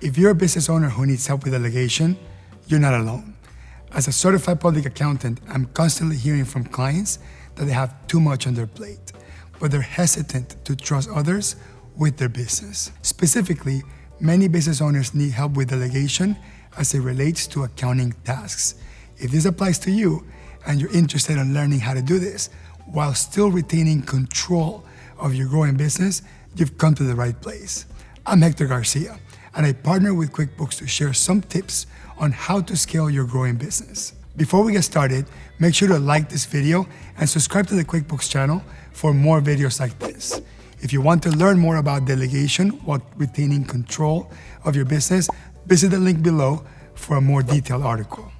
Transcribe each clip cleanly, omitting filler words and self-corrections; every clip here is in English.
If you're a business owner who needs help with delegation, you're not alone. As a certified public accountant, I'm constantly hearing from clients that they have too much on their plate, but they're hesitant to trust others with their business. Specifically, many business owners need help with delegation as it relates to accounting tasks. If this applies to you and you're interested in learning how to do this while still retaining control of your growing business, you've come to the right place. I'm Hector Garcia, and I partner with QuickBooks to share some tips on how to scale your growing business. Before we get started, make sure to like this video and subscribe to the QuickBooks channel for more videos like this. If you want to learn more about delegation while retaining control of your business, visit the link below for a more detailed article.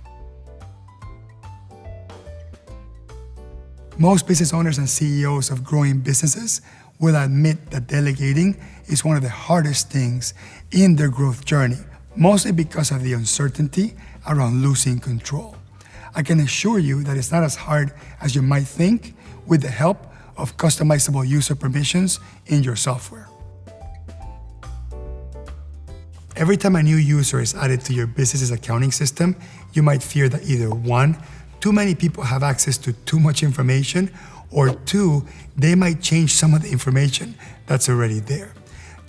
Most business owners and CEOs of growing businesses will admit that delegating is one of the hardest things in their growth journey, mostly because of the uncertainty around losing control. I can assure you that it's not as hard as you might think with the help of customizable user permissions in your software. Every time a new user is added to your business's accounting system, you might fear that either one, too many people have access to too much information, or two, they might change some of the information that's already there.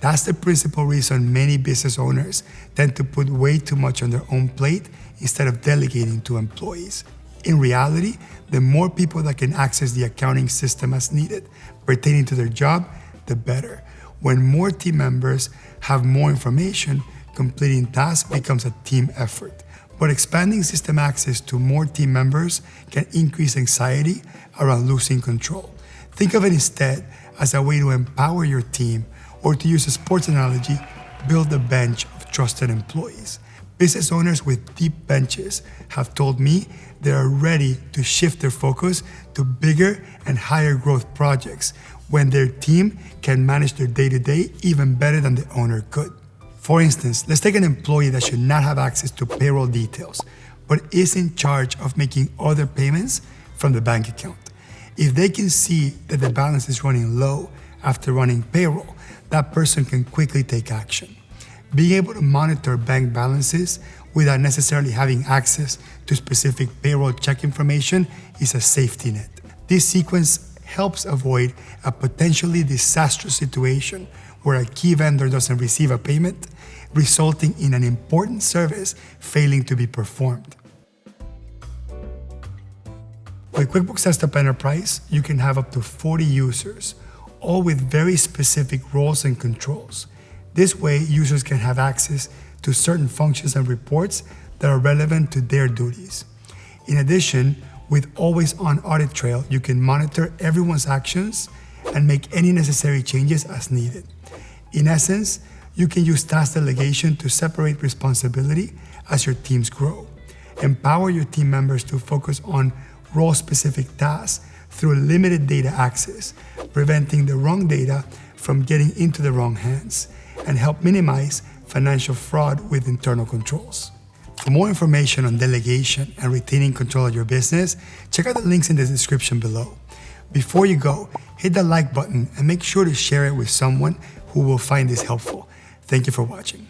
That's the principal reason many business owners tend to put way too much on their own plate instead of delegating to employees. In reality, the more people that can access the accounting system as needed pertaining to their job, the better. When more team members have more information, completing tasks becomes a team effort. But expanding system access to more team members can increase anxiety around losing control. Think of it instead as a way to empower your team, or to use a sports analogy, build a bench of trusted employees. Business owners with deep benches have told me they are ready to shift their focus to bigger and higher growth projects when their team can manage their day-to-day even better than the owner could. For instance, let's take an employee that should not have access to payroll details, but is in charge of making other payments from the bank account. If they can see that the balance is running low after running payroll, that person can quickly take action. Being able to monitor bank balances without necessarily having access to specific payroll check information is a safety net. This sequence helps avoid a potentially disastrous situation where a key vendor doesn't receive a payment, resulting in an important service failing to be performed. With QuickBooks Desktop Enterprise, you can have up to 40 users, all with very specific roles and controls. This way, users can have access to certain functions and reports that are relevant to their duties. In addition, with always-on audit trail, you can monitor everyone's actions and make any necessary changes as needed. In essence, you can use task delegation to separate responsibility as your teams grow. Empower your team members to focus on role-specific tasks through limited data access, preventing the wrong data from getting into the wrong hands, and help minimize financial fraud with internal controls. For more information on delegation and retaining control of your business, check out the links in the description below. Before you go, hit the like button and make sure to share it with someone who will find this helpful. Thank you for watching.